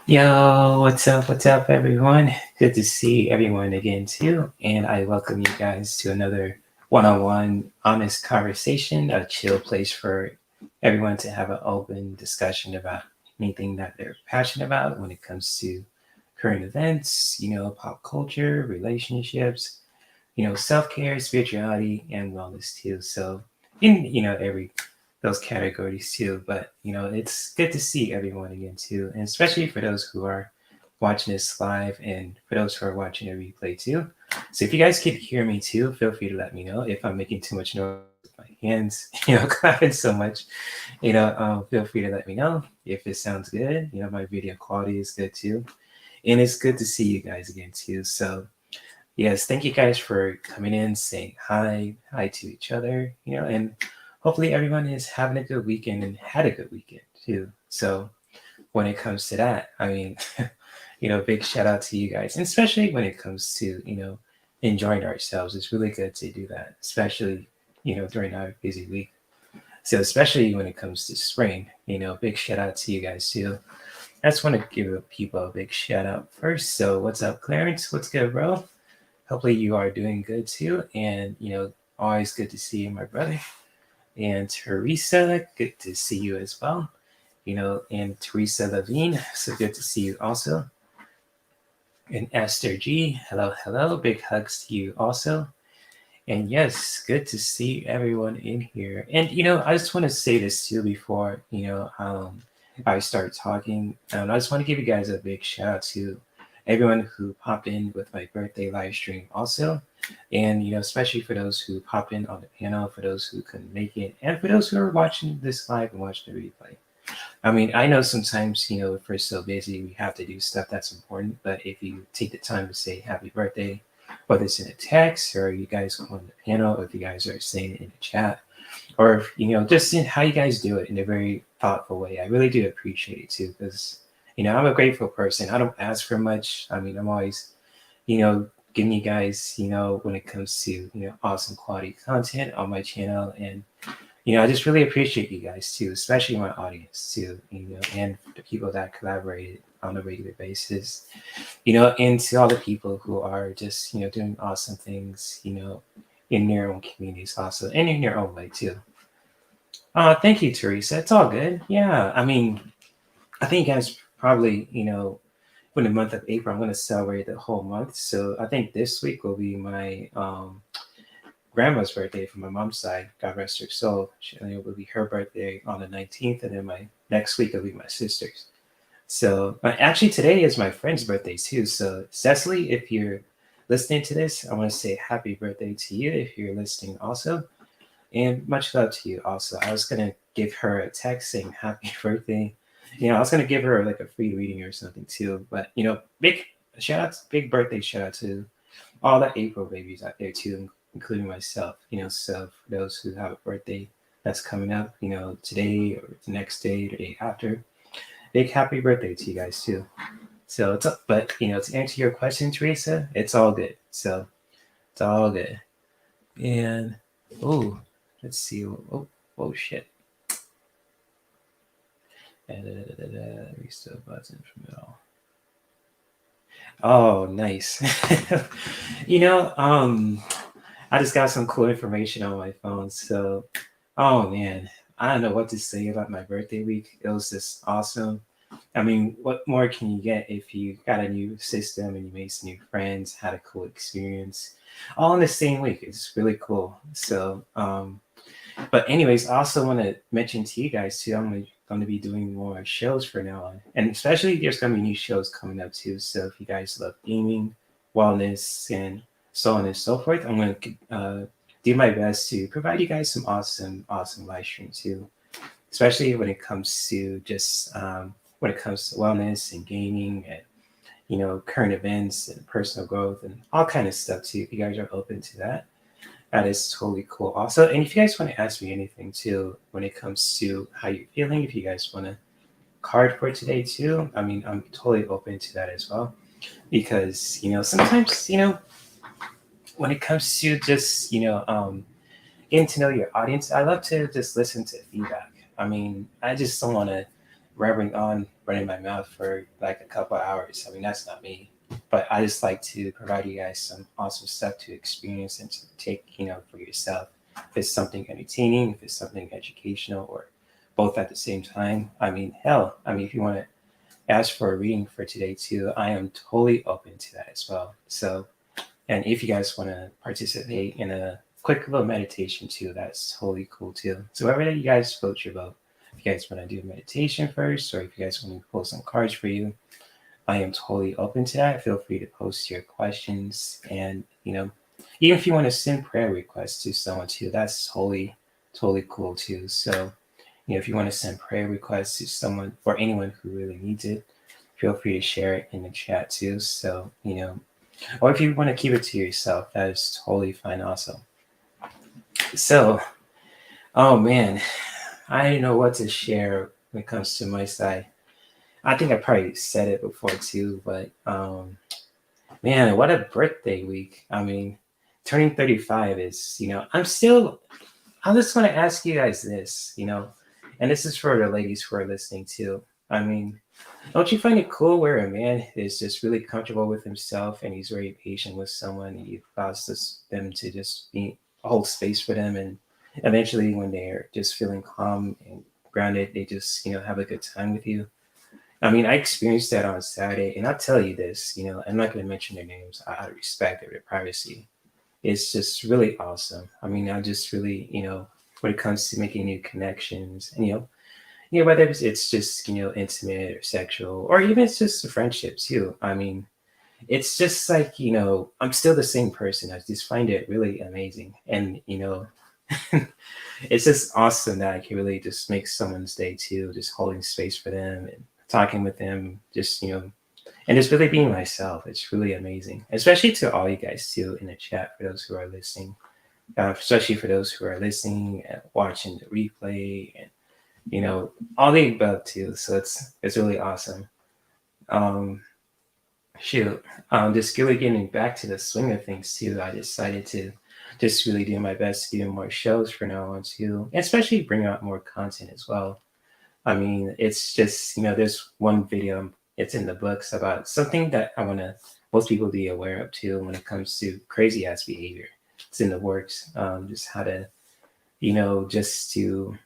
Yo, what's up? What's up, everyone? Good to see everyone again, too. And I welcome you guys to another one on one honest conversation, a chill place for everyone to have an open discussion about anything that they're passionate about when it comes to current events, pop culture, relationships, self care, spirituality, and wellness, too. So, every those categories too. But it's good to see everyone again too, and especially for those who are watching this live and for those who are watching a replay too. So if you guys can hear me too, feel free to let me know if I'm making too much noise with my hands, clapping so much. Feel free to let me know if it sounds good. My video quality is good too, and it's good to see you guys again too. So yes, thank you guys for coming in, saying hi to each other, and hopefully everyone is having a good weekend and had a good weekend too. So when it comes to that, I mean, big shout out to you guys, and especially when it comes to, enjoying ourselves. It's really good to do that, especially, during our busy week. So especially when it comes to spring, big shout out to you guys too. I just want to give people a big shout out first. So what's up, Clarence? What's good, bro? Hopefully you are doing good too. And, always good to see you, my brother. And Teresa, good to see you as well. And Teresa Levine, so good to see you also. And Esther G, hello, hello. Big hugs to you also. And yes, good to see everyone in here. And I just want to say this too before I start talking. I just want to give you guys a big shout out to everyone who popped in with my birthday live stream also. And especially for those who popped in on the panel, for those who couldn't make it, and for those who are watching this live and watching the replay. I mean, I know sometimes, if we're so busy, we have to do stuff that's important. But if you take the time to say happy birthday, whether it's in a text or you guys on the panel, or if you guys are saying it in the chat, or just in how you guys do it in a very thoughtful way, I really do appreciate it too. Because I'm a grateful person. I don't ask for much. I mean, I'm always, you know, giving you guys, when it comes to awesome quality content on my channel, and I just really appreciate you guys too, especially my audience too, and the people that collaborated on a regular basis, and to all the people who are just, doing awesome things, in their own communities also, and in their own way too. Thank you, Teresa. It's all good. Yeah, I mean, I think you guys probably, in the month of April, I'm going to celebrate the whole month. So I think this week will be my grandma's birthday from my mom's side. God rest her soul. It will be her birthday on the 19th, and then my next week will be my sister's. So actually, today is my friend's birthday too. So Cecily, if you're listening to this, I want to say happy birthday to you if you're listening also, and much love to you also. I was gonna give her a text saying happy birthday. I was gonna give her like a free reading or something too. But big shout out, big birthday shout out to all the April babies out there too, including myself. So for those who have a birthday that's coming up, today or the next day, the day after, big happy birthday to you guys too. So but to answer your question, Teresa, it's all good. So it's all good. And oh, let's see. Oh shit. Restore button from it all. Oh, nice. you know, um, I just got some cool information on my phone. So, oh man, I don't know what to say about my birthday week. It was just awesome. I mean, what more can you get if you got a new system and you made some new friends, had a cool experience, all in the same week? It's really cool. So, but anyways, I also want to mention to you guys too. I'm going to be doing more shows from now on, and especially there's going to be new shows coming up too. So if you guys love gaming, wellness, and so on and so forth, I'm going to do my best to provide you guys some awesome live streams too. Especially when it comes to just when it comes to wellness and gaming and current events and personal growth and all kind of stuff too. If you guys are open to that, that is totally cool. Also, and if you guys want to ask me anything too, when it comes to how you're feeling, if you guys want a card for today too, I mean, I'm totally open to that as well. Because sometimes when it comes to just getting to know your audience, I love to just listen to feedback. I mean, I just don't want to rambling on, running my mouth for like a couple of hours. I mean, that's not me. But I just like to provide you guys some awesome stuff to experience and to take, for yourself. If it's something entertaining, if it's something educational, or both at the same time. I mean, hell, if you want to ask for a reading for today too, I am totally open to that as well. So, and if you guys want to participate in a quick little meditation too, that's totally cool too. So wherever you guys vote your vote, if you guys want to do meditation first, or if you guys want me to pull some cards for you, I am totally open to that. Feel free to post your questions, and even if you want to send prayer requests to someone too, that's totally cool too. So if you want to send prayer requests to someone, for anyone who really needs it, feel free to share it in the chat too. So or if you want to keep it to yourself, that is totally fine also. So, oh man, I don't know what to share when it comes to my side. I think I probably said it before too, but man, what a birthday week. I mean, turning 35 is, I'm just going to ask you guys this, and this is for the ladies who are listening too. I mean, don't you find it cool where a man is just really comfortable with himself and he's very patient with someone, and he allows them to just hold space for them, and eventually when they're just feeling calm and grounded, they just, have a good time with you. I mean, I experienced that on Saturday, and I'll tell you this, I'm not going to mention their names out of respect of their privacy. It's just really awesome. I mean, I just really, when it comes to making new connections, and whether it's just intimate or sexual, or even it's just a friendship too. I mean, it's just like I'm still the same person. I just find it really amazing, and it's just awesome that I can really just make someone's day too, just holding space for them and talking with them, just and just really being myself. It's really amazing, especially to all you guys too in the chat, for those who are listening, especially for those who are listening and watching the replay, and all the above too. So it's really awesome. Um, shoot, just really getting back to the swing of things too. I decided to just really do my best to do more shows from now on too, and especially bring out more content as well. I mean, it's just there's one video, it's in the books, about something that I want to most people be aware of too when it comes to crazy ass behavior. It's in the works. Just how to just to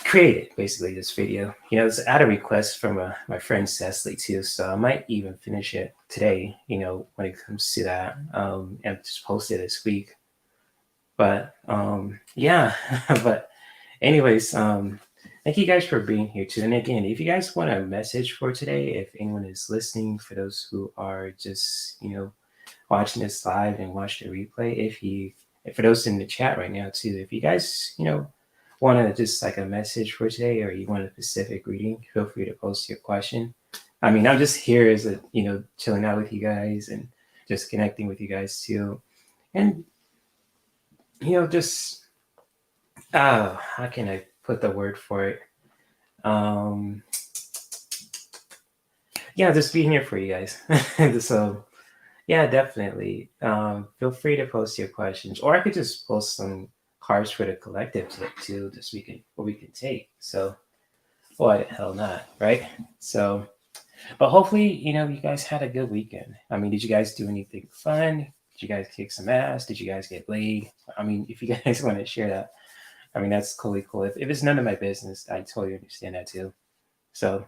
create it, basically, this video. It's at a request from my friend Cecily too, so I might even finish it today, when it comes to that, and just post it this week. But yeah, but anyways, thank you guys for being here too. And again, if you guys want a message for today, if anyone is listening, for those who are just watching this live and watch the replay, if for those in the chat right now too, if you guys want to just like a message for today, or you want a specific reading, feel free to post your question. I mean, I'm just here as a chilling out with you guys and just connecting with you guys too, and just how can I put the word for it? Yeah, just being here for you guys. So yeah, definitely. Feel free to post your questions, or I could just post some cards for the collective too, just what we can take. So why the hell not, right? So, but hopefully, you guys had a good weekend. I mean, did you guys do anything fun? Did you guys kick some ass? Did you guys get laid? I mean, if you guys want to share that, I mean, that's totally cool. If it's none of my business, I totally understand that too. So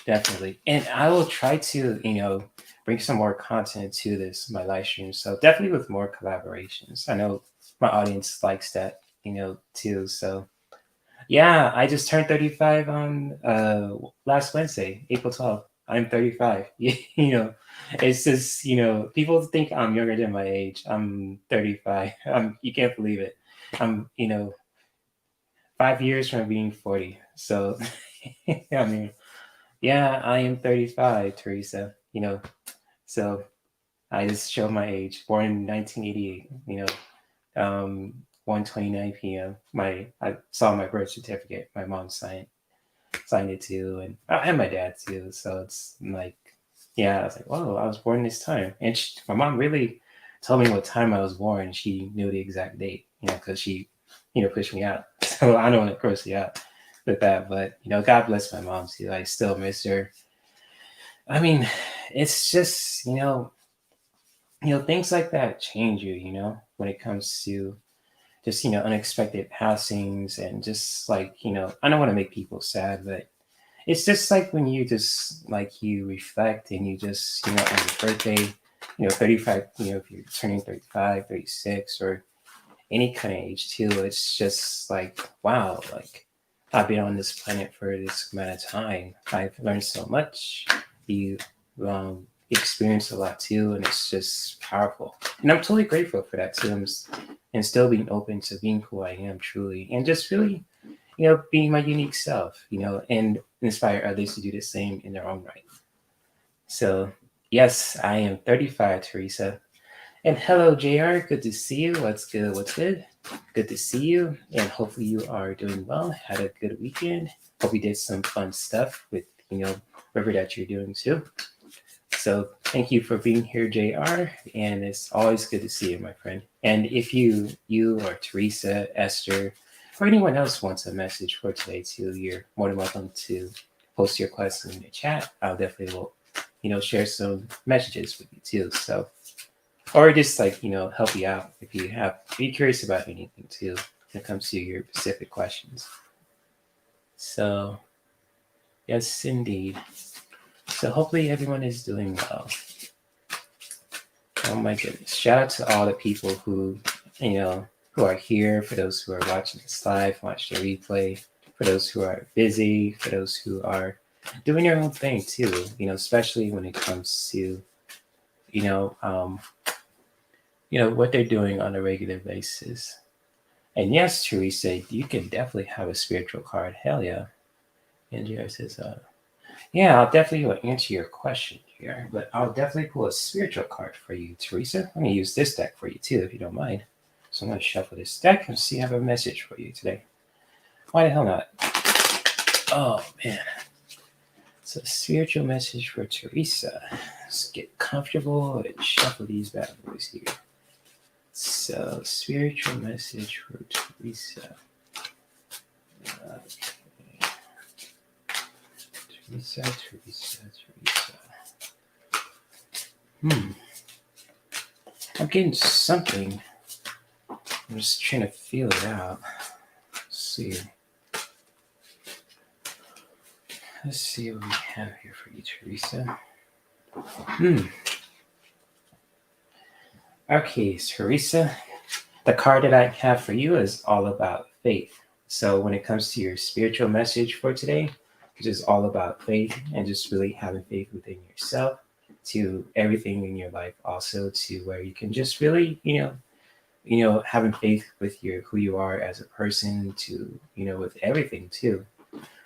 definitely. And I will try to, bring some more content to my live stream. So definitely with more collaborations. I know my audience likes that, too. So yeah, I just turned 35 on last Wednesday, April 12th. I'm 35. It's just, people think I'm younger than my age. I'm 35. You can't believe it. I'm, 5 years from being 40. So, I mean, yeah, I am 35, Teresa. So I just showed my age. Born in 1988. 1:29 p.m. I saw my birth certificate. My mom signed it too, and my dad too. So it's like, yeah, I was like, whoa, I was born this time. And my mom really told me what time I was born. She knew the exact date, because she, pushed me out. So I don't want to gross you out. with that. But God bless my mom too. I still miss her. I mean, it's just things like that change you. When it comes to just unexpected passings and just like I don't want to make people sad, but it's just like when you just like you reflect and you just on your birthday 35 if you're turning 35, 36, or any kind of age too, it's just like wow, like I've been on this planet for this amount of time, I've learned so much, you experienced a lot too, and it's just powerful, and I'm totally grateful for that too. And still being open to being who I am truly, and just really being my unique self, and inspire others to do the same in their own right. So, yes, I am 35, Teresa. And hello, JR. Good to see you. What's good? What's good? Good to see you. And hopefully you are doing well. Had a good weekend. Hope you did some fun stuff with, whatever that you're doing too. So thank you for being here, JR. And it's always good to see you, my friend. And if you or Teresa, Esther, or anyone else wants a message for today too, you're more than welcome to post your question in the chat. I'll definitely will, share some messages with you too. So, or just like, help you out if you be curious about anything too when it comes to your specific questions. So, yes, indeed. So hopefully everyone is doing well. Oh my goodness. Shout out to all the people who are here, for those who are watching this live, watch the replay, for those who are busy, for those who are doing their own thing too, especially when it comes to, what they're doing on a regular basis. And yes, Teresa, you can definitely have a spiritual card. Hell yeah. And JR says, yeah, I'll definitely answer your question here, but I'll definitely pull a spiritual card for you, Teresa. I'm going to use this deck for you too, if you don't mind. So I'm going to shuffle this deck and see if I have a message for you today. Why the hell not? Oh, man. So, spiritual message for Teresa. Let's get comfortable and shuffle these bad boys here. So, spiritual message for Teresa. Okay. Teresa. I'm getting something. I'm just trying to feel it out. Let's see what we have here for you, Teresa. Okay, Teresa. The card that I have for you is all about faith. So when it comes to your spiritual message for today, which is all about faith and just really having faith within yourself, to everything in your life, also to where you can just really, having faith with who you are as a person, to with everything too.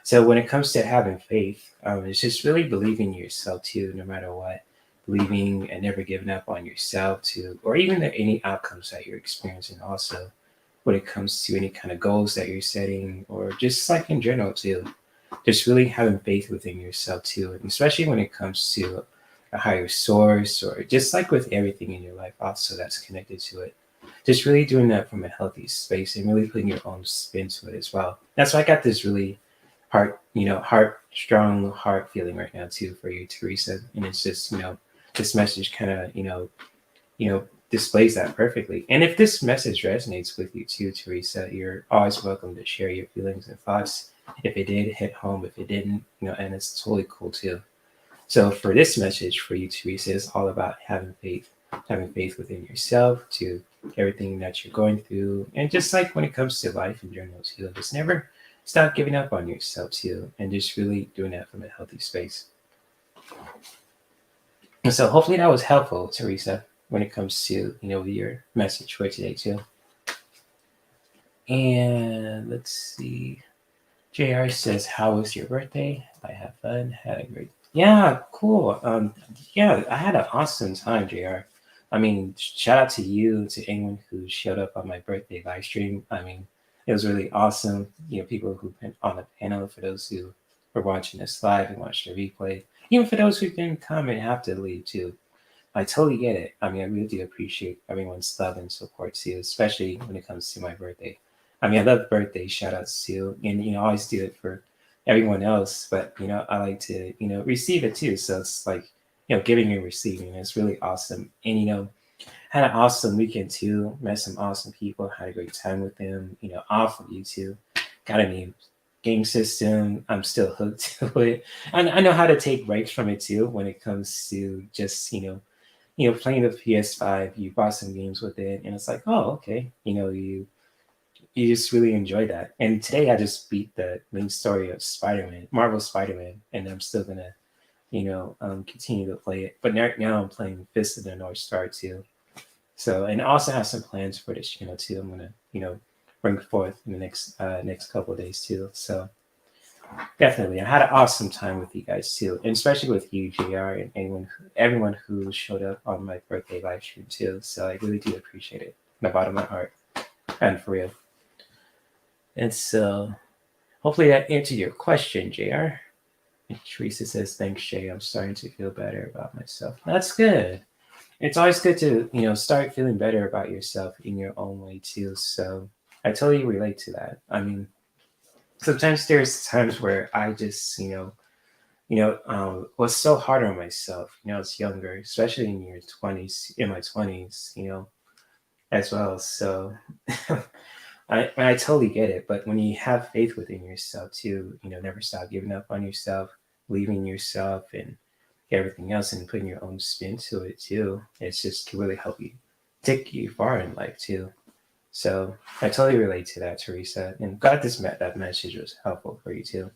So when it comes to having faith, it's just really believing in yourself too, no matter what. Believing and never giving up on yourself too, or even any outcomes that you're experiencing. Also, when it comes to any kind of goals that you're setting, or just like in general too, just really having faith within yourself too, and especially when it comes to a higher source, or just like with everything in your life also that's connected to it. Just really doing that from a healthy space and really putting your own spin to it as well. That's why I got this really strong heart feeling right now too for you, Teresa. And it's just, this message kind of, displays that perfectly. And if this message resonates with you too, Teresa, you're always welcome to share your feelings and thoughts. If it did, hit home. If it didn't, and it's totally cool too. So for this message for you, Teresa, is all about having faith within yourself, to everything that you're going through, and just like when it comes to life in general too, just never stop giving up on yourself too, and just really doing that from a healthy space. And so hopefully that was helpful, Teresa, when it comes to your message for today too. And let's see. JR says, how was your birthday? I had fun. Had a great. Yeah, cool. Yeah, I had an awesome time, JR. I mean, shout out to you, to anyone who showed up on my birthday live stream. I mean, it was really awesome. People who've been on the panel, for those who were watching this live and watched the replay, even for those who didn't come and have to leave too. I totally get it. I mean, I really do appreciate everyone's love and support too, especially when it comes to my birthday. I mean, I love birthday shout outs too, and I always do it for everyone else. But I like to receive it too. So it's like giving and receiving. It's really awesome, and had an awesome weekend too. Met some awesome people. Had a great time with them. Off of YouTube. Got a new game system. I'm still hooked to it. I know how to take breaks from it too when it comes to just playing the PS5. You bought some games with it, and it's like, oh, okay. You just really enjoy that. And today I just beat the main story of Spider-Man, Marvel Spider-Man, and I'm still gonna continue to play it. But now I'm playing Fist of the North Star too. So, and I also have some plans for this channel too. I'm gonna, bring forth in the next couple of days too. So definitely, I had an awesome time with you guys too, and especially with you, Jr. And everyone who showed up on my birthday live stream too. So I really do appreciate it from the bottom of my heart, and for real. And so, hopefully that answered your question, Jr. And Teresa says, "Thanks, Jay. I'm starting to feel better about myself." That's good. It's always good to start feeling better about yourself in your own way too. So I totally relate to that. I mean, sometimes there's times where I just was so hard on myself. As younger, especially in your 20s, in my 20s, as well. So I totally get it. But when you have faith within yourself too, never stop giving up on yourself, believing in yourself, and everything else, and putting your own spin to it too. It's just to really help you take you far in life too. So I totally relate to that, Teresa, and glad that message was helpful for you too.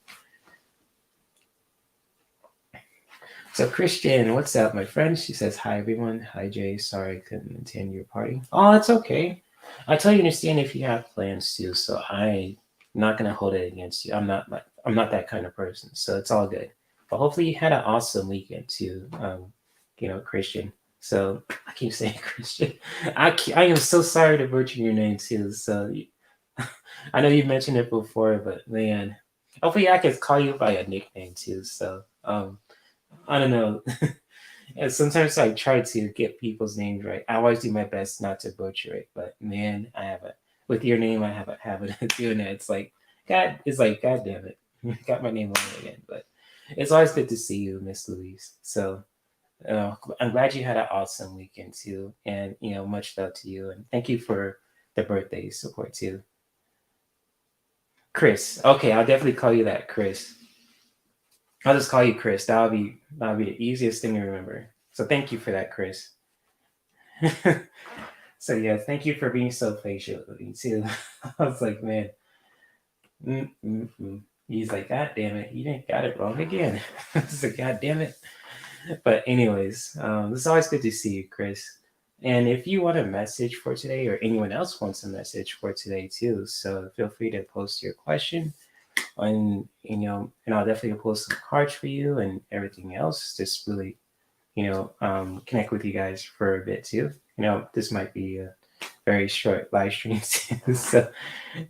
So Christian, what's up, my friend? She says, "Hi everyone. Hi Jay. Sorry I couldn't attend your party." Oh, it's okay. I totally understand if you have plans too. So I'm not gonna hold it against you. I'm not that kind of person. So it's all good. But hopefully you had an awesome weekend too. Christian. So I keep saying Christian. I am so sorry to butcher your name too. So I know you mentioned it before, but man, hopefully I can call you by a nickname too. So I don't know. And sometimes I try to get people's names right. I always do my best not to butcher it, but man, with your name I have a habit of doing that. God damn it. Got my name wrong again. But it's always good to see you, Miss Louise. So I'm glad you had an awesome weekend too. And much love to you, and thank you for the birthday support too. Chris. Okay, I'll definitely call you that, Chris. I'll just call you Chris. That'll be the easiest thing to remember. So thank you for that, Chris. So yeah, thank you for being so patient with me too. I was like, man, he's like, God damn it, you didn't got it wrong again. I was like, God damn it. But anyways, it's always good to see you, Chris. And if you want a message for today, or anyone else wants a message for today too, so feel free to post your question, and I'll definitely post some cards for you and everything else. Just really connect with you guys for a bit too. This might be a very short live stream too. So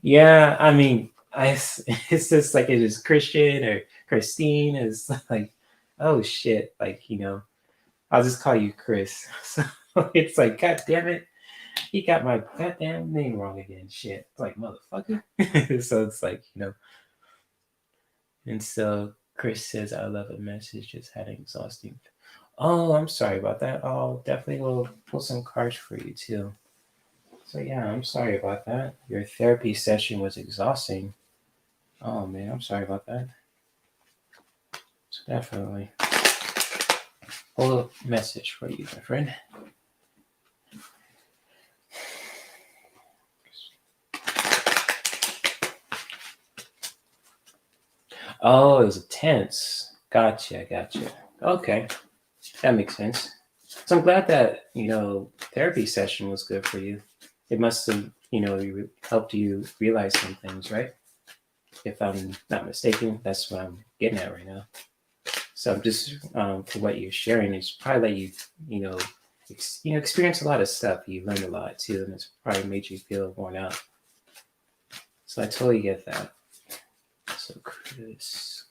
yeah, I mean, it's just like it is Christian or Christine is like, oh shit, like I'll just call you Chris. So it's like, God damn it, he got my goddamn name wrong again. Shit, it's like motherfucker. So it's like and so Chris says, I love a message, just had an exhausting. Oh, I'm sorry about that. I'll definitely will pull some cards for you too. So yeah, I'm sorry about that. Your therapy session was exhausting. Oh man, I'm sorry about that. So definitely pull a message for you, my friend. Oh, it was tense. Gotcha. Okay, that makes sense. So I'm glad that therapy session was good for you. It must have helped you realize some things, right? If I'm not mistaken, that's what I'm getting at right now. So I'm just for what you're sharing, it's probably that experience a lot of stuff. You learned a lot too, and it's probably made you feel worn out. So I totally get that. So Chris.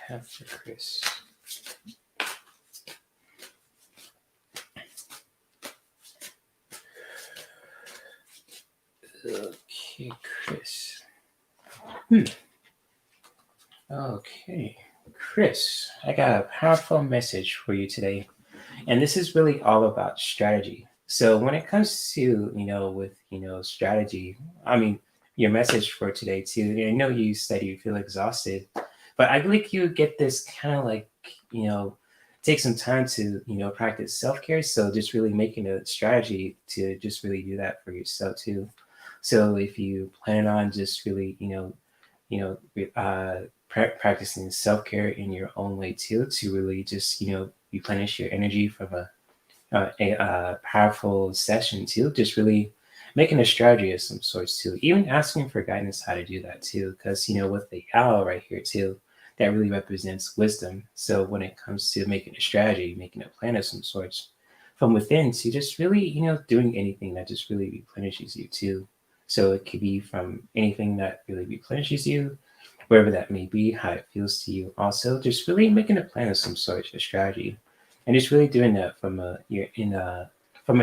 After Chris. Okay, Chris. Okay, Chris, I got a powerful message for you today. And this is really all about strategy. So when it comes to, with, strategy, I mean, your message for today too, I know you said you feel exhausted, but I believe you get this kind of like, you know, take some time to, practice self-care. So just really making a strategy to just really do that for yourself too. So if you plan on just really, you know, practicing self-care in your own way too, to really just, replenish your energy from a powerful session too, just really making a strategy of some sorts too, even asking for guidance how to do that too, because with the owl right here too, that really represents wisdom. So when it comes to making a strategy, making a plan of some sorts from within, to just really doing anything that just really replenishes you too. So it could be from anything that really replenishes you, wherever that may be, how it feels to you. Also, just really making a plan of some sort, a strategy, and just really doing that from a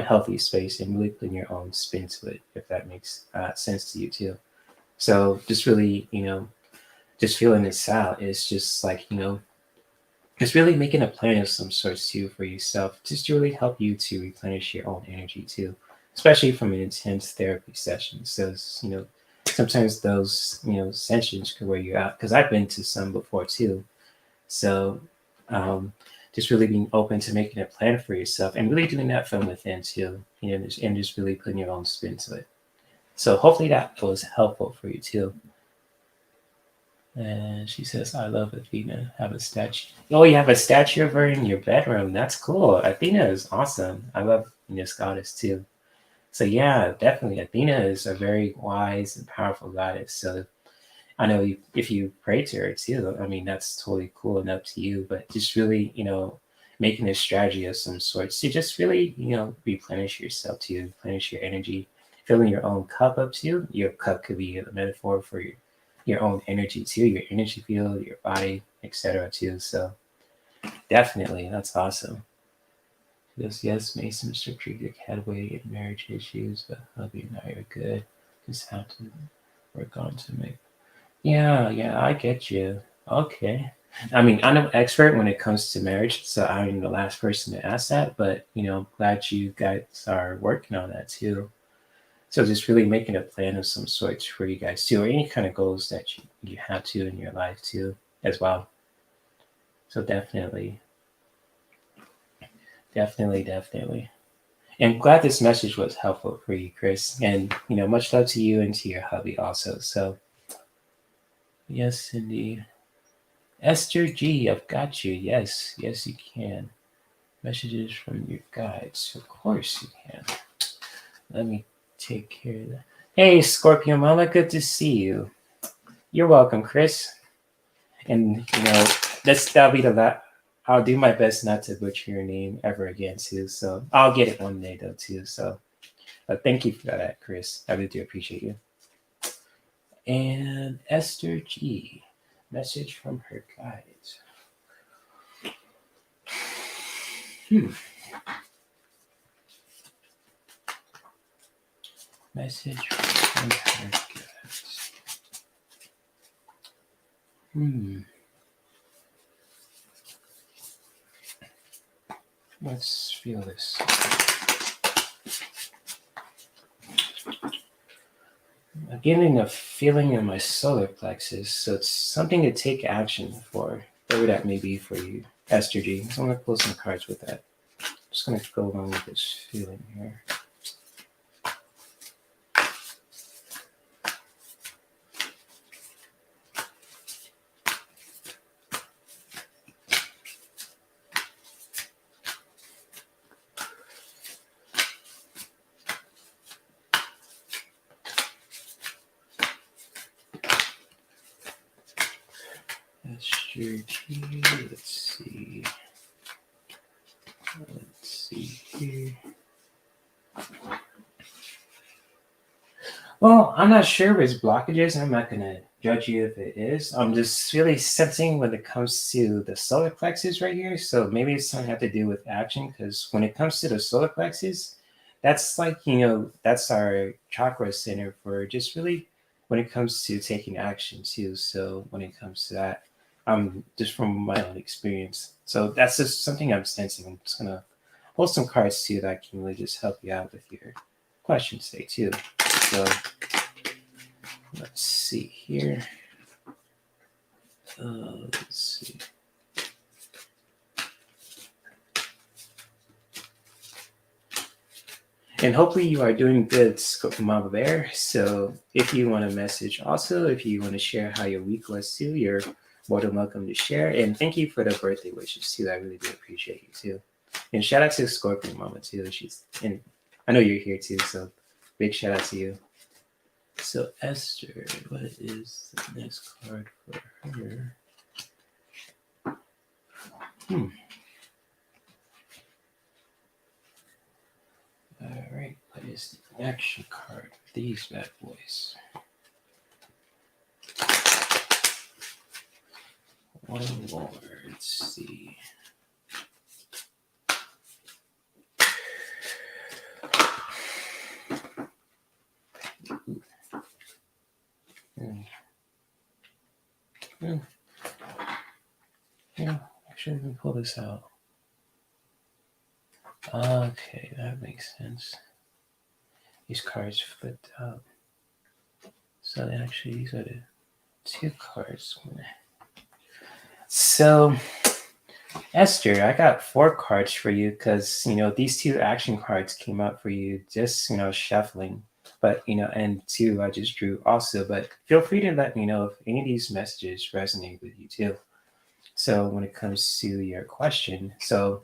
healthy space and really putting your own spin to it, if that makes sense to you too. So just really, just feeling this out is just like just really making a plan of some sorts too for yourself, just to really help you to replenish your own energy too, especially from an intense therapy session. So sometimes those sessions can wear you out, because I've been to some before too. So um, just really being open to making a plan for yourself and really doing that from within too, and just really putting your own spin to it. So hopefully that was helpful for you too. And she says, I love Athena. Have a statue. Oh, you have a statue of her in your bedroom. That's cool. Athena is awesome. I love this goddess too. So yeah, definitely Athena is a very wise and powerful goddess. So I know if you pray to her too, I mean, that's totally cool and up to you, but just really, making a strategy of some sorts to just really, replenish yourself to replenish your energy, filling your own cup up too. Your cup could be a metaphor for your own energy too, your energy field, your body, etc. too. So definitely, that's awesome. Yes, yes, Mason strategic headway in marriage issues, but hubby and I are good. Just have to work on to make. Yeah, yeah, I get you. Okay. I mean, I'm no expert when it comes to marriage, so I'm the last person to ask that, but glad you guys are working on that too. So just really making a plan of some sorts for you guys too, or any kind of goals that you have to in your life too, as well. So definitely, definitely, definitely. And glad this message was helpful for you, Chris. And much love to you and to your hubby also. So yes, indeed. Esther G, I've got you. Yes, yes, you can. Messages from your guides. Of course you can. Let me take care of that. Hey, Scorpio Mama, good to see you. You're welcome, Chris. And that'll be the last. I'll do my best not to butcher your name ever again too. So I'll get it one day though too. So but thank you for that, Chris. I really do appreciate you. And Esther G, message from her guides. Message from her guides. Let's feel this. I'm getting a feeling in my solar plexus, so it's something to take action for, whatever that may be for you, Esther G. So I'm going to pull some cards with that. Just going to go along with this feeling here. Esther G. Let's see. Let's see here. Well, I'm not sure if it's blockages. I'm not going to judge you if it is. I'm just really sensing when it comes to the solar plexus right here. So maybe it's something to have to do with action, because when it comes to the solar plexus, that's like, that's our chakra center for just really when it comes to taking action too. So when it comes to that, just from my own experience. So that's just something I'm sensing. I'm just gonna hold some cards too that can really just help you out with your questions today too. So let's see here. Let's see. And hopefully you are doing good, Mama Bear. So if you want to message also, if you want to share how your week was too, you're more than welcome to share. And thank you for the birthday wishes too. I really do appreciate you too. And shout out to Scorpion Mama too. And I know you're here too, so big shout out to you. So Esther, what is the next card for her? All right, what is the action card for these bad boys? One more. Let's see. Yeah, actually, let me pull this out. Okay, that makes sense. These cards flipped out. So actually, these are the two cards. So, Esther, I got 4 cards for you because, these 2 action cards came out for you just, shuffling. But, and 2 I just drew also. But feel free to let me know if any of these messages resonate with you too. So, when it comes to your question, so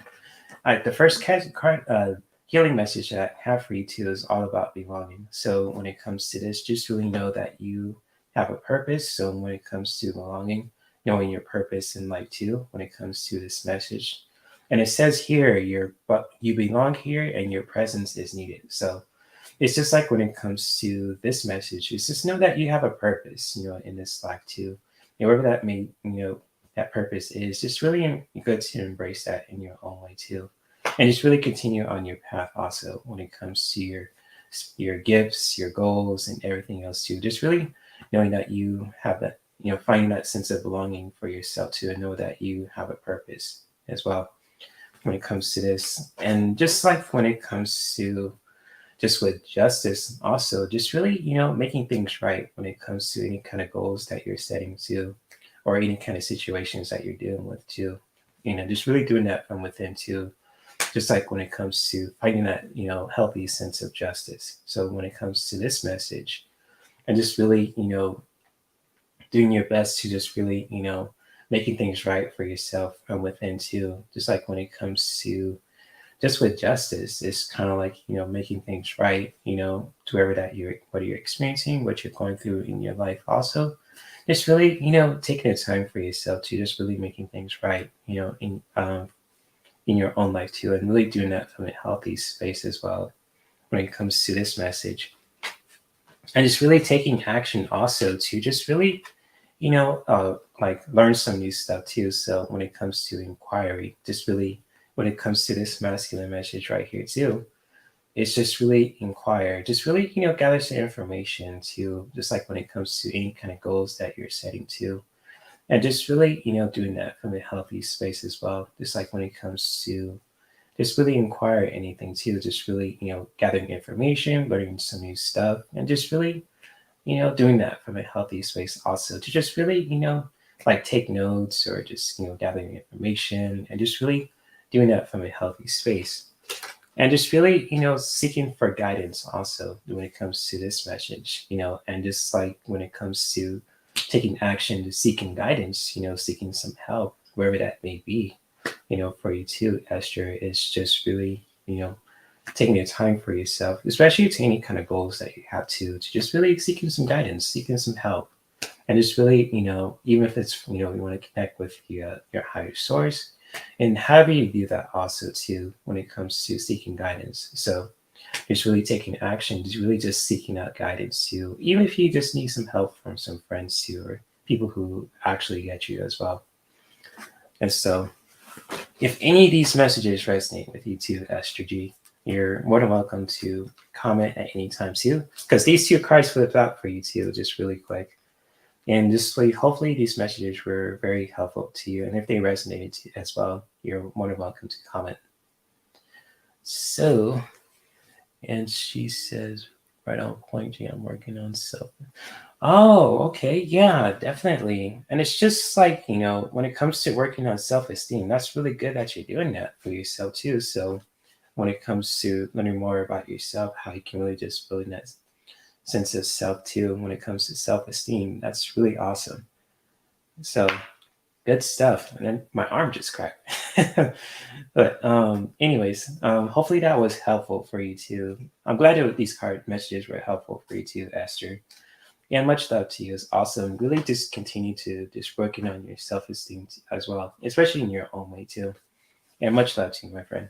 the first card, healing message that I have for you too is all about belonging. So when it comes to this, just really know that you have a purpose. So when it comes to belonging, knowing your purpose in life too, when it comes to this message, and it says here, but you belong here, and your presence is needed. So it's just like when it comes to this message, it's just know that you have a purpose, in this life too, and wherever that may, that purpose is, just really good to embrace that in your own way too, and just really continue on your path also when it comes to your gifts, your goals, and everything else too. Just really knowing that you have that, finding that sense of belonging for yourself too, and know that you have a purpose as well when it comes to this, and just like when it comes to just with justice also, just really, making things right when it comes to any kind of goals that you're setting to, or any kind of situations that you're dealing with too, just really doing that from within too, just like when it comes to finding that, healthy sense of justice. So when it comes to this message, and just really, doing your best to just really, making things right for yourself from within too, just like when it comes to just with justice, it's kind of like, making things right, to wherever that what you're experiencing, what you're going through in your life also. Just really, taking the time for yourself to just really making things right, in your own life too, and really doing that from a healthy space as well when it comes to this message. And just really taking action also to just really, like learn some new stuff too. So when it comes to inquiry, just really when it comes to this masculine message right here too, it's just really inquire, just really, gather some information to, just like when it comes to any kind of goals that you're setting to, and just really, doing that from a healthy space as well. Just like when it comes to just really inquire anything too, just really, gathering information, learning some new stuff, and just really, doing that from a healthy space also to just really, like take notes, or just, gathering information, and just really doing that from a healthy space. And just really, seeking for guidance also when it comes to this message, and just like when it comes to taking action to seeking guidance, seeking some help, wherever that may be, for you too, Esther, is just really, taking the time for yourself, especially to any kind of goals that you have to just really seeking some guidance, seeking some help, and just really, even if it's, you want to connect with your higher source, and however you do that also too, when it comes to seeking guidance. So it's really taking action, it's really just seeking out guidance too, even if you just need some help from some friends too, or people who actually get you as well. And so if any of these messages resonate with you too, Esther G, you're more than welcome to comment at any time too, because these two cards flipped out for you too, just really quick. And just like, hopefully these messages were very helpful to you. And if they resonated as well, you're more than welcome to comment. So, and she says, right on point, I'm working on self. Oh, okay. Yeah, definitely. And it's just like, when it comes to working on self-esteem, that's really good that you're doing that for yourself too. So when it comes to learning more about yourself, how you can really just build that sense of self too, when it comes to self-esteem, that's really awesome. So good stuff. And then my arm just cracked. But anyways, hopefully that was helpful for you too. I'm glad that these card messages were helpful for you too, Esther. Yeah, much love to you. It's awesome. Really just continue to just working on your self-esteem as well, especially in your own way too. And much love to you, my friend.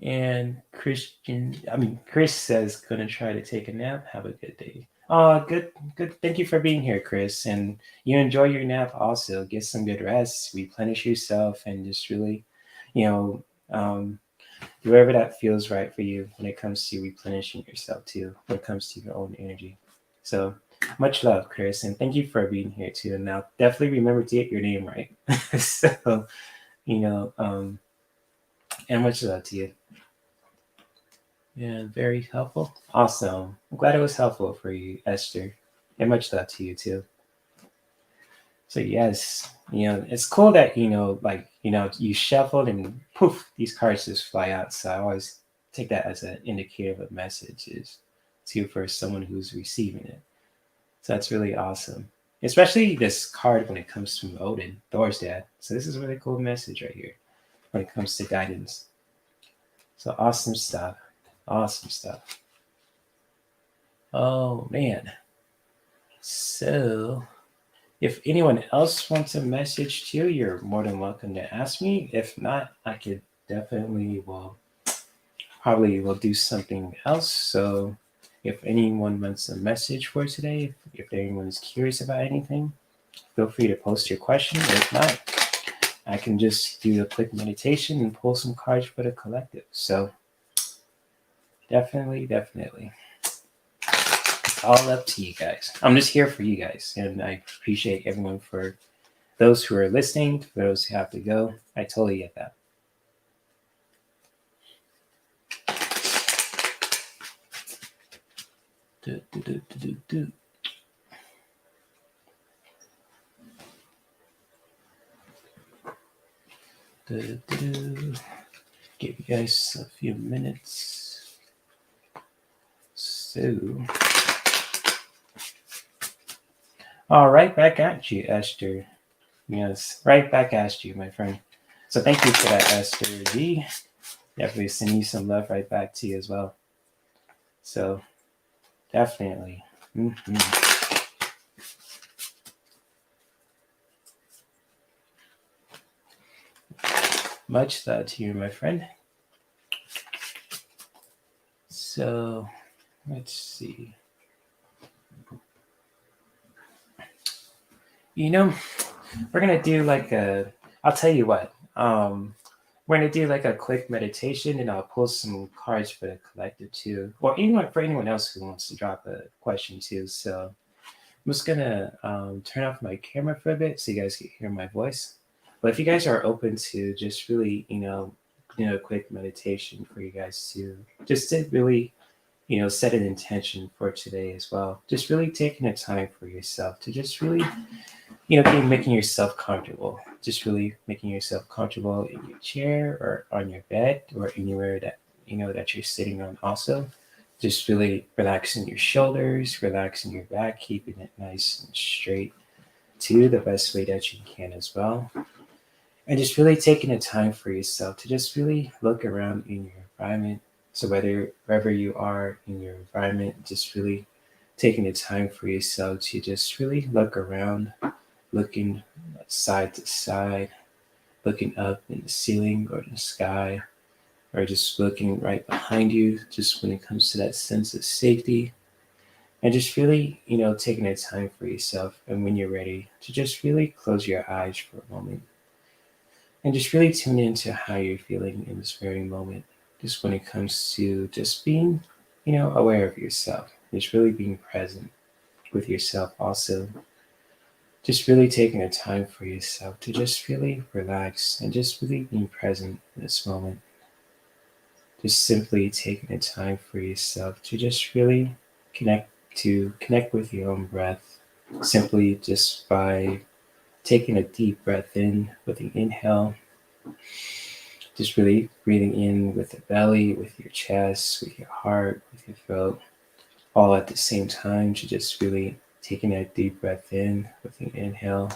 And Chris says, gonna try to take a nap. Have a good day. Oh, good, good. Thank you for being here, Chris. And you enjoy your nap also. Get some good rest, replenish yourself, and just really, you know, um, do whatever that feels right for you when it comes to replenishing yourself too, when it comes to your own energy. So much love, Chris, and thank you for being here too. And now definitely remember to get your name right. So, you know, um, and much love to you. Yeah, very helpful. Awesome. I'm glad it was helpful for you, Esther. And much love to you too. So yes, it's cool that you shuffled and poof, these cards just fly out. So I always take that as an indicator of a message is to for someone who's receiving it. So that's really awesome. Especially this card when it comes from Odin, Thor's dad. So this is a really cool message right here when it comes to guidance. So awesome stuff. Awesome stuff. Oh man. So if anyone else wants a message too, you're more than welcome to ask me. If not, I could definitely probably will do something else. So if anyone wants a message for today, if anyone's curious about anything, feel free to post your question. If not, I can just do a quick meditation and pull some cards for the collective. So definitely, definitely. It's all up to you guys. I'm just here for you guys. And I appreciate everyone for those who are listening, for those who have to go. I totally get that. Do, do, do, do, do. Do, do, do. Give you guys a few minutes. So, all right, back at you, Esther. Yes, right back at you, my friend. So thank you for that, Esther G. Definitely send you some love right back to you as well. So definitely. Mm-hmm. Much love to you, my friend. So let's see. We're gonna do I'll tell you what. We're gonna do like a quick meditation, and I'll pull some cards for the collective too, or anyone else who wants to drop a question too. So I'm just gonna turn off my camera for a bit so you guys can hear my voice. But if you guys are open to just really, a quick meditation for you guys to really, set an intention for today as well. Just really taking the time for yourself to just really, making yourself comfortable. Just really making yourself comfortable in your chair or on your bed or anywhere that that you're sitting on also. Just really relaxing your shoulders, relaxing your back, keeping it nice and straight to the best way that you can as well. And just really taking the time for yourself to just really look around in your environment. So wherever you are in your environment, just really taking the time for yourself to just really look around, looking side to side, looking up in the ceiling or the sky, or just looking right behind you, just when it comes to that sense of safety. And just really, taking the time for yourself. And when you're ready, to just really close your eyes for a moment. and just really tune into how you're feeling in this very moment. Just when it comes to just being, aware of yourself, just really being present with yourself also. Just really taking a time for yourself to just really relax and just really being present in this moment. Just simply taking a time for yourself to just really connect connect with your own breath. Simply just by taking a deep breath in with the inhale, just really breathing in with the belly, with your chest, with your heart, with your throat, all at the same time. To just really taking that deep breath in with the inhale.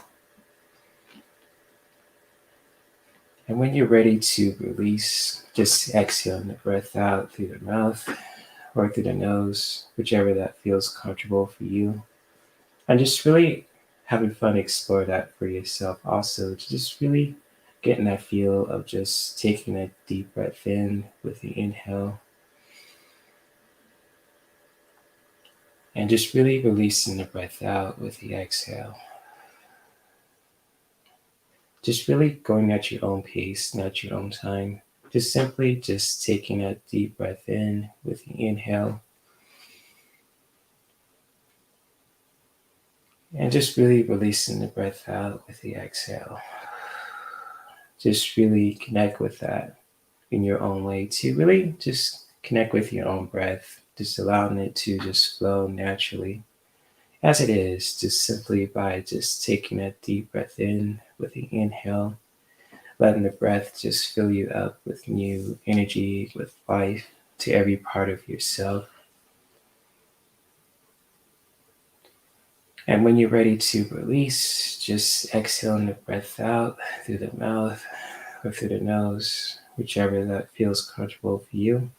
And when you're ready to release, just exhale the breath out through the mouth or through the nose, whichever that feels comfortable for you. And just really having fun explore that for yourself also, to just really getting that feel of just taking a deep breath in with the inhale and just really releasing the breath out with the exhale. Just really going at your own pace, not your own time. Just simply just taking a deep breath in with the inhale and just really releasing the breath out with the exhale. Just really connect with that in your own way, to really just connect with your own breath, just allowing it to just flow naturally as it is, just simply by just taking a deep breath in with the inhale, letting the breath just fill you up with new energy, with life to every part of yourself. And when you're ready to release, just exhaling the breath out through the mouth or through the nose, whichever that feels comfortable for you.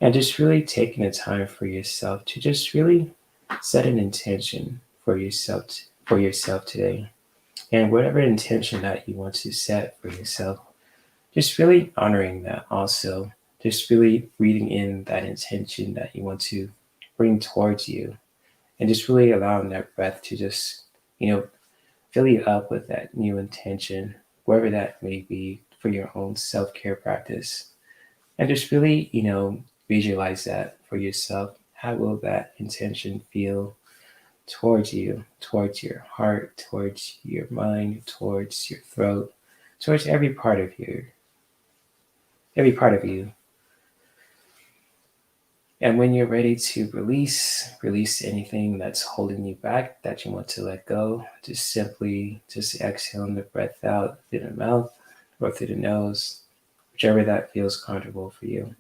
And just really taking the time for yourself to just really set an intention for yourself today. And whatever intention that you want to set for yourself, just really honoring that also. Just really reading in that intention that you want to bring towards you, and just really allowing that breath to just, fill you up with that new intention, wherever that may be for your own self care practice. And just really, visualize that for yourself. How will that intention feel towards you, towards your heart, towards your mind, towards your throat, towards every part of you. And when you're ready to release anything that's holding you back that you want to let go. Just simply just exhaling the breath out through the mouth or through the nose, whichever that feels comfortable for you.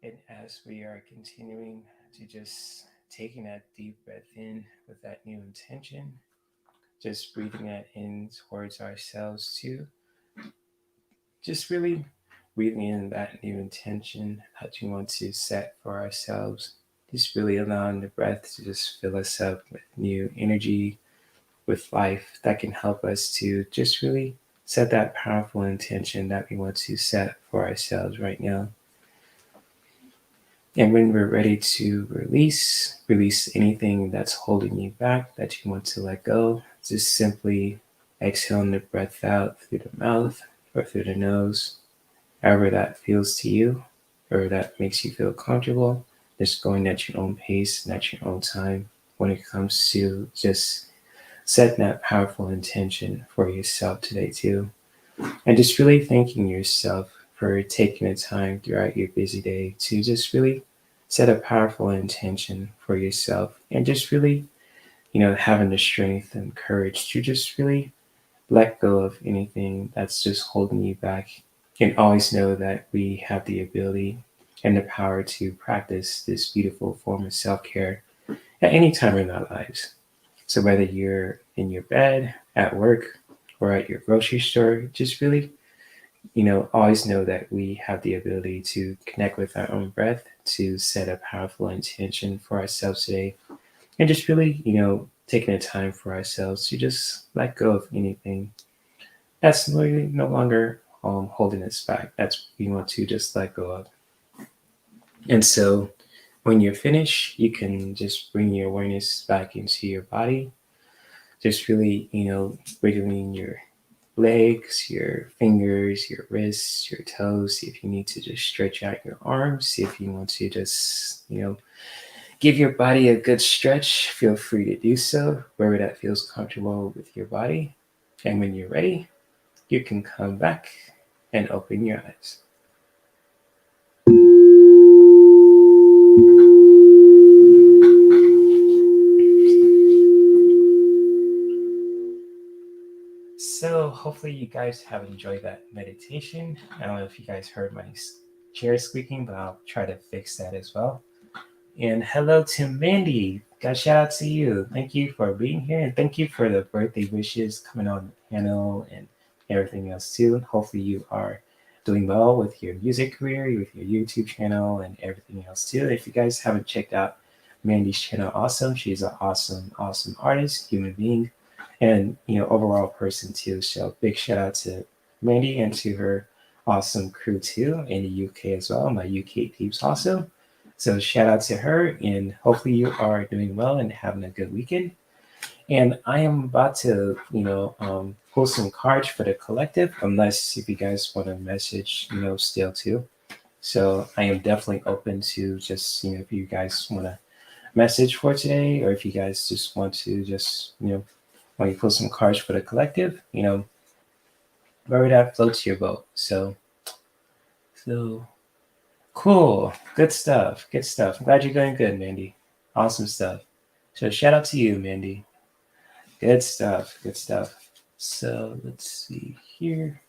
And as we are continuing to just taking that deep breath in with that new intention, just breathing that in towards ourselves too, just really breathing in that new intention that you want to set for ourselves. Just really allowing the breath to just fill us up with new energy, with life that can help us to just really set that powerful intention that we want to set for ourselves right now. And when we're ready to release anything that's holding you back that you want to let go. Just simply exhaling the breath out through the mouth or through the nose, however that feels to you or that makes you feel comfortable. Just going at your own pace and at your own time, when it comes to just setting that powerful intention for yourself today too. And just really thanking yourself for taking the time throughout your busy day to just really set a powerful intention for yourself and just really, having the strength and courage to just really let go of anything that's just holding you back. And always know that we have the ability and the power to practice this beautiful form of self care at any time in our lives. So, whether you're in your bed, at work, or at your grocery store, just really, always know that we have the ability to connect with our own breath, to set a powerful intention for ourselves today, and just really, taking the time for ourselves to just let go of anything that's really no longer holding us back. That's what we want to just let go of. And so when you're finished, you can just bring your awareness back into your body. Just really, wiggling your legs, your fingers, your wrists, your toes. See if you need to just stretch out your arms. See if you want to just, give your body a good stretch. Feel free to do so wherever that feels comfortable with your body. And when you're ready, you can come back and open your eyes. So, hopefully, you guys have enjoyed that meditation. I don't know if you guys heard my chair squeaking, but I'll try to fix that as well. And hello to Mandy. Guys, shout out to you. Thank you for being here, and thank you for the birthday wishes coming on the panel and everything else too. Hopefully, you are doing well with your music career, with your YouTube channel, and everything else too. If you guys haven't checked out Mandy's channel, awesome. She's an awesome, awesome artist, human being, and overall person too. So big shout out to Mandy and to her awesome crew too in the UK as well. My UK peeps also. So shout out to her, and hopefully you are doing well and having a good weekend. And I am about to, pull some cards for the collective, unless if you guys want to message, still too. So I am definitely open to just, if you guys want to message for today, or if you guys just want to just, when you pull some cards for the collective, wherever that floats your boat. So cool. Good stuff. Good stuff. I'm glad you're doing good, Mandy. Awesome stuff. So shout out to you, Mandy. Good stuff. Good stuff. So let's see here.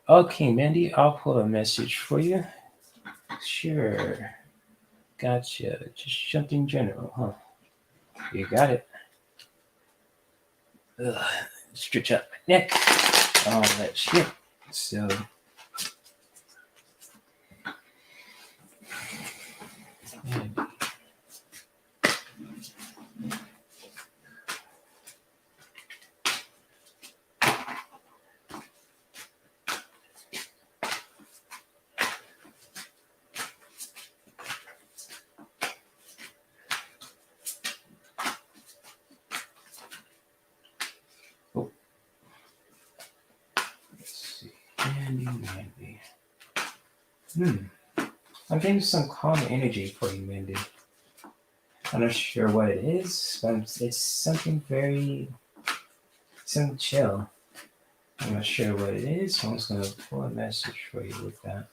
Okay, Mandy, I'll pull a message for you. Sure. Gotcha. Just something general, huh? You got it. Ugh. Stretch out my neck. All that shit. So Mandy. I'm getting some calm energy for you, Mandy. I'm not sure what it is, but it's something something chill. I'm not sure what it is, so I'm just going to pull a message for you with that.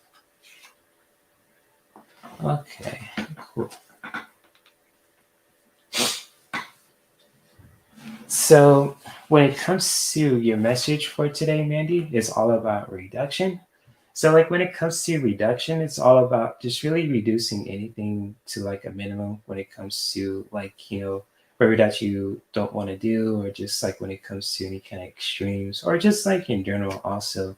Okay, cool. So when it comes to your message for today, Mandy, it's all about reduction. So like when it comes to reduction, it's all about just really reducing anything to like a minimum when it comes to like, whatever that you don't want to do, or just like when it comes to any kind of extremes, or just like in general also.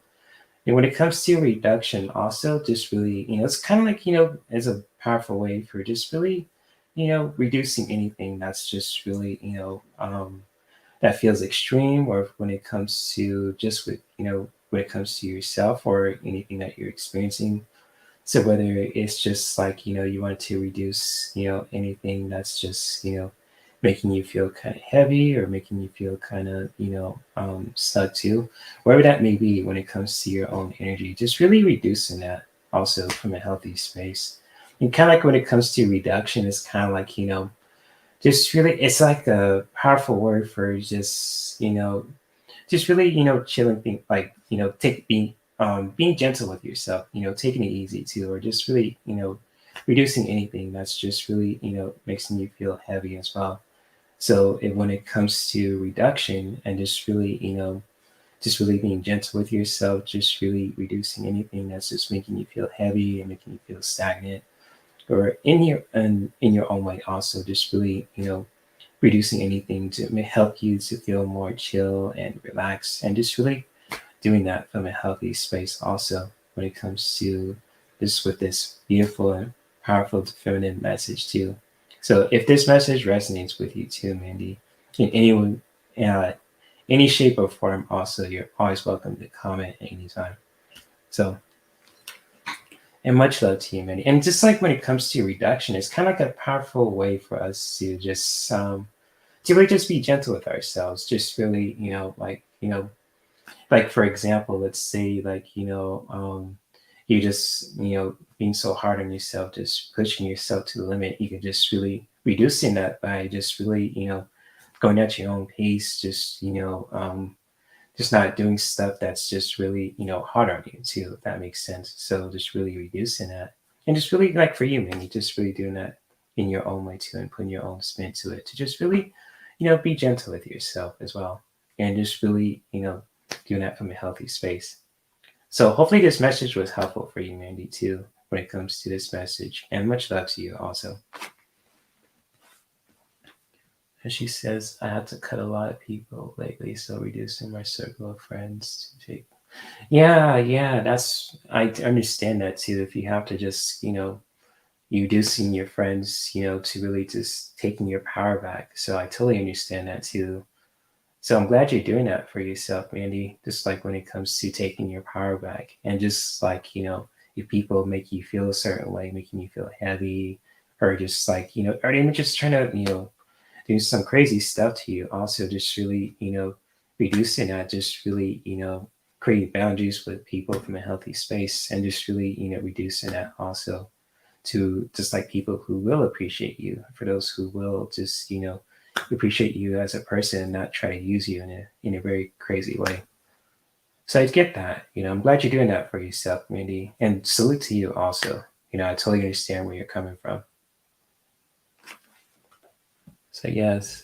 And when it comes to reduction, also just really, it's kind of like, as a powerful way for just really, reducing anything that's just really, that feels extreme, or when it comes to just with, when it comes to yourself or anything that you're experiencing. So whether it's just like, you want to reduce, anything that's just, making you feel kind of heavy, or making you feel kind of, stuck too, wherever that may be when it comes to your own energy, just really reducing that. also from a healthy space. And kind of like when it comes to reduction, it's kind of like, just really, it's like a powerful word for just really, chilling, thing, like, being gentle with yourself, taking it easy too, or just really, reducing anything that's just really, makes you feel heavy as well. So when it comes to reduction and just really being gentle with yourself, just really reducing anything that's just making you feel heavy and making you feel stagnant, or in your own way, also just really, reducing anything to help you to feel more chill and relaxed, and just really doing that from a healthy space also when it comes to this with this beautiful and powerful feminine message too. So if this message resonates with you too, Mandy, in uh, any shape or form, also you're always welcome to comment anytime. So, and much love to you, Mandy. And just like when it comes to reduction, it's kind of like a powerful way for us to really just be gentle with ourselves. Just really, like for example, let's say like you just being so hard on yourself, just pushing yourself to the limit. You can just really reducing that by just really going at your own pace, just not doing stuff that's just really hard on you too, if that makes sense. So just really reducing that, and just really like for you, man, you just really doing that in your own way too, and putting your own spin to it, to just really be gentle with yourself as well, and just really doing that from a healthy space. So hopefully this message was helpful for you, Mandy, too, when it comes to this message, and much love to you also. And she says, I had to cut a lot of people lately, so reducing my circle of friends to take. Yeah, I understand that too. If you have to just, you reducing your friends, to really just taking your power back. So I totally understand that too. So I'm glad you're doing that for yourself, Mandy. Just like when it comes to taking your power back, and just like if people make you feel a certain way, making you feel heavy, or just like or even just trying to do some crazy stuff to you. Also, just really reducing that, just really creating boundaries with people from a healthy space, and just really reducing that also to just like people who will appreciate you, for those who will just appreciate you as a person and not try to use you in a very crazy way. So I get that. I'm glad you're doing that for yourself, Mandy, and salute to you also. I totally understand where you're coming from. So yes.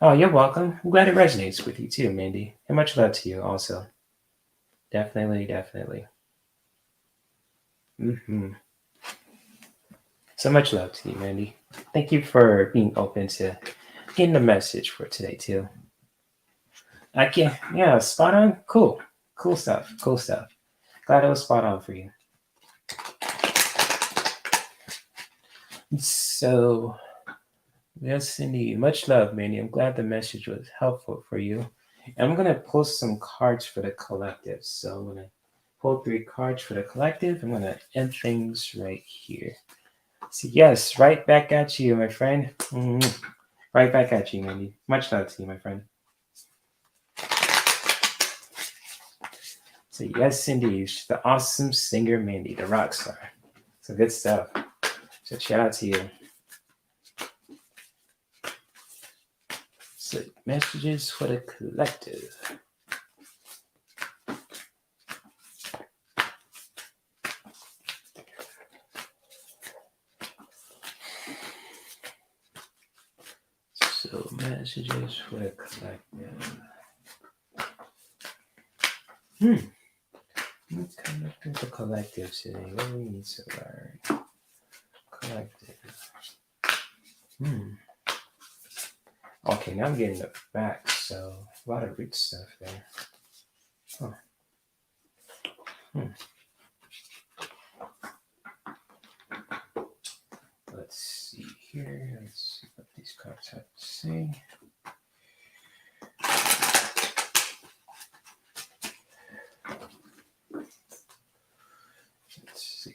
Oh, you're welcome. I'm glad it resonates with you too, Mandy, and much love to you also. Definitely, definitely. Hmm. So much love to you, Mandy. Thank you for being open to getting the message for today too. I can, yeah, spot on. Cool, cool stuff. Cool stuff. Glad it was spot on for you. So, yes, indeed. Much love, Mandy. I'm glad the message was helpful for you. And I'm going to pull some cards for the collective. So, I'm going to pull 3 cards for the collective. I'm going to end things right here. So, yes, right back at you, my friend. Right back at you, Mandy. Much love to you, my friend. So, yes, indeed. She's the awesome singer, Mandy, the rock star. So, good stuff. So, shout out to you. So, messages for the collective. So, messages for the collective. What's coming up with the collective today? What do we need to learn? Collective. Okay, now I'm getting the back, so a lot of root stuff there. Huh. Let's see here. Let's see what these cards have to say. Let's see.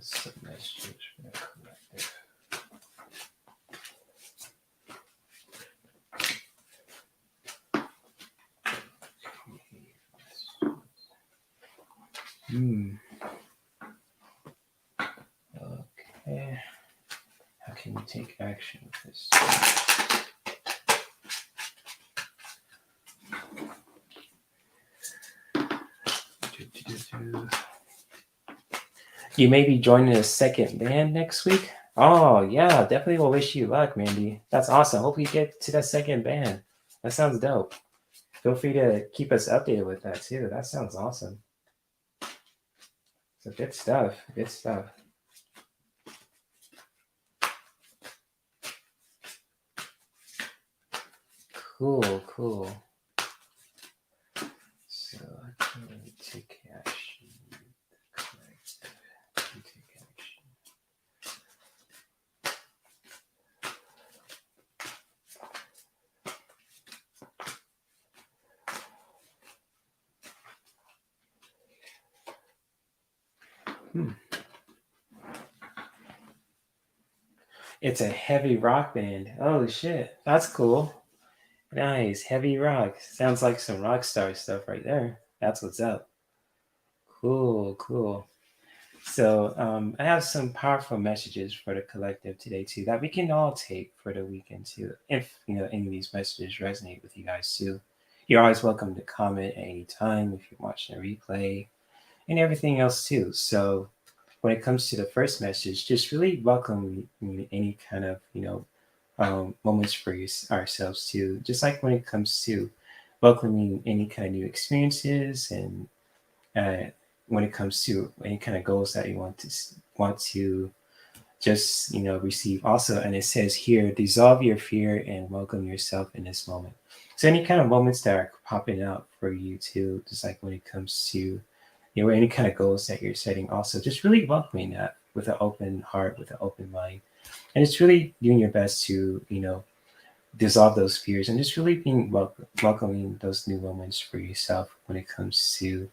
Some messages for the collective. Okay. How can we take action with this? You may be joining a second band next week. Oh yeah, definitely will wish you luck, Mandy. That's awesome. Hope you get to that second band. That sounds dope. Feel free to keep us updated with that too. That sounds awesome. So good stuff. Good stuff. Cool, cool. So can we take action? Take action. It's a heavy rock band. Oh shit, that's cool. Nice, heavy rock. Sounds like some rock star stuff right there. That's what's up. Cool, cool. So I have some powerful messages for the collective today too that we can all take for the weekend too. If any of these messages resonate with you guys too, you're always welcome to comment at any time if you're watching a replay and everything else too. So when it comes to the first message, just really welcome any kind of moments for ourselves too. Just like when it comes to welcoming any kind of new experiences and uh, when it comes to any kind of goals that you want to just receive also. And it says here, dissolve your fear and welcome yourself in this moment. So any kind of moments that are popping out for you too, just like when it comes to any kind of goals that you're setting, also just really welcoming that with an open heart, with an open mind, and it's really doing your best to dissolve those fears and just really being welcoming those new moments for yourself when it comes to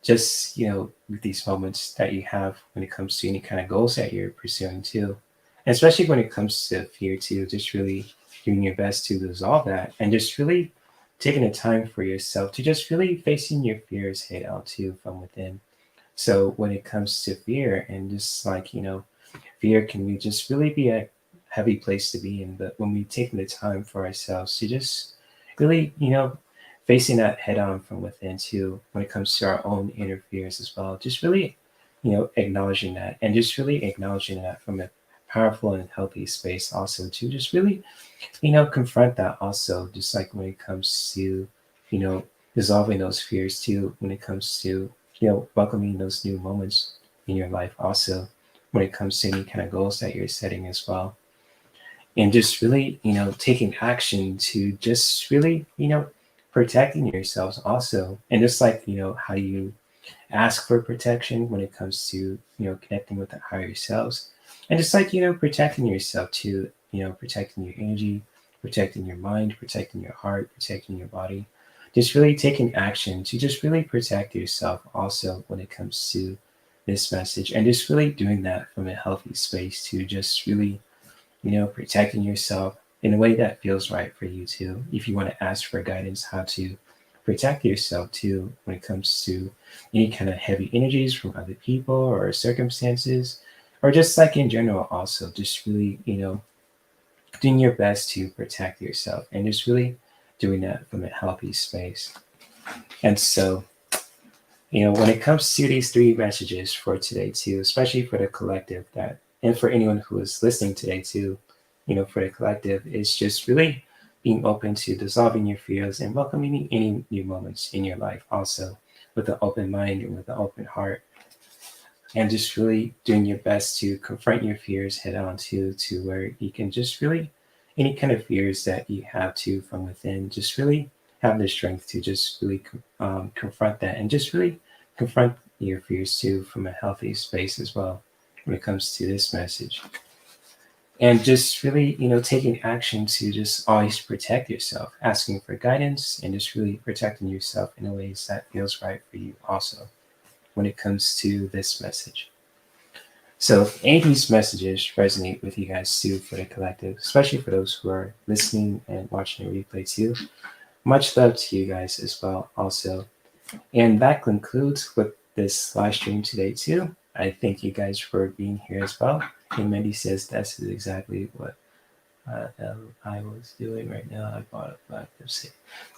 just with these moments that you have when it comes to any kind of goals that you're pursuing too, and especially when it comes to fear too, just really doing your best to dissolve that and just really taking the time for yourself to just really facing your fears head on too from within. So when it comes to fear and just like fear can be just really be a heavy place to be in. But when we take the time for ourselves to just really, facing that head on from within too, when it comes to our own inner fears as well, just really, acknowledging that and just really acknowledging that from a powerful and healthy space also to just really, confront that also, just like when it comes to, you know, dissolving those fears too, when it comes to, welcoming those new moments in your life also, when it comes to any kind of goals that you're setting as well. And just really, taking action to just really, protecting yourselves also. And just like, how you ask for protection when it comes to, connecting with the higher selves. And just like, protecting yourself to, protecting your energy, protecting your mind, protecting your heart, protecting your body. Just really taking action to just really protect yourself also when it comes to this message. And just really doing that from a healthy space to just really protecting yourself in a way that feels right for you too. If you want to ask for guidance, how to protect yourself too when it comes to any kind of heavy energies from other people or circumstances, or just like in general, also just really, doing your best to protect yourself and just really doing that from a healthy space. And so, when it comes to these three messages for today too, especially for the collective that, and for anyone who is listening today too, for the collective, is just really being open to dissolving your fears and welcoming any new moments in your life also with an open mind and with an open heart. And just really doing your best to confront your fears head on to where you can just really, any kind of fears that you have to from within, just really have the strength to just really confront that and just really confront your fears too from a healthy space as well when it comes to this message. And just really, taking action to just always protect yourself, asking for guidance and just really protecting yourself in a ways that feels right for you also when it comes to this message. So if any of these messages resonate with you guys too for the collective, especially for those who are listening and watching the replay too, much love to you guys as well also. And that concludes with this live stream today too. I thank you guys for being here as well. And Mandy says that's exactly what I was doing right now. I bought a black obsidian.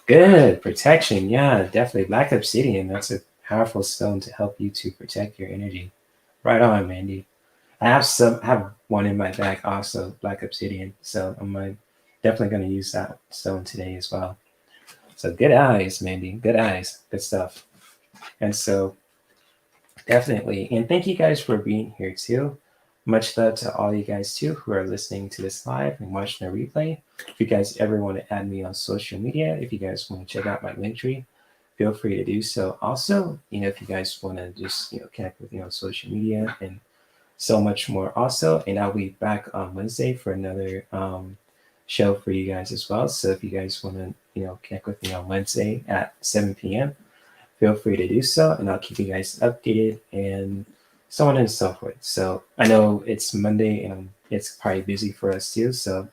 Good protection. Yeah, definitely. Black obsidian. That's a powerful stone to help you to protect your energy. Right on, Mandy. I have one in my bag also, black obsidian. So I'm definitely going to use that stone today as well. So good eyes, Mandy. Good eyes. Good stuff. And so definitely. And thank you guys for being here too. Much love to all you guys too who are listening to this live and watching the replay. If you guys ever want to add me on social media, if you guys want to check out my Linktree, feel free to do so. Also, if you guys want to just connect with me on social media and so much more also. And I'll be back on Wednesday for another show for you guys as well. So if you guys want to connect with me on Wednesday at 7 p.m., feel free to do so, and I'll keep you guys updated and so on and so forth. So I know it's Monday and it's probably busy for us too. So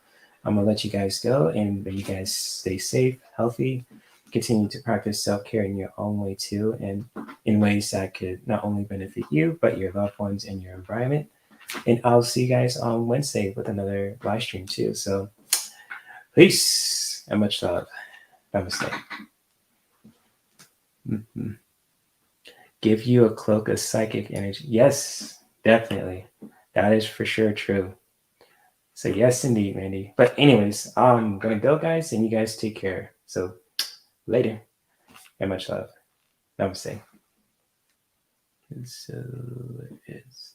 I'm gonna let you guys go, and you guys stay safe, healthy, continue to practice self-care in your own way too, and in ways that could not only benefit you, but your loved ones and your environment. And I'll see you guys on Wednesday with another live stream too. So peace and much love. Namaste. Mm-hmm. Give you a cloak of psychic energy. Yes, definitely. That is for sure true. So yes, indeed, Mandy. But anyways, I'm going to go, guys, and you guys take care. So later. And much love. Namaste. So it's...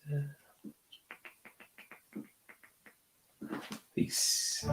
peace.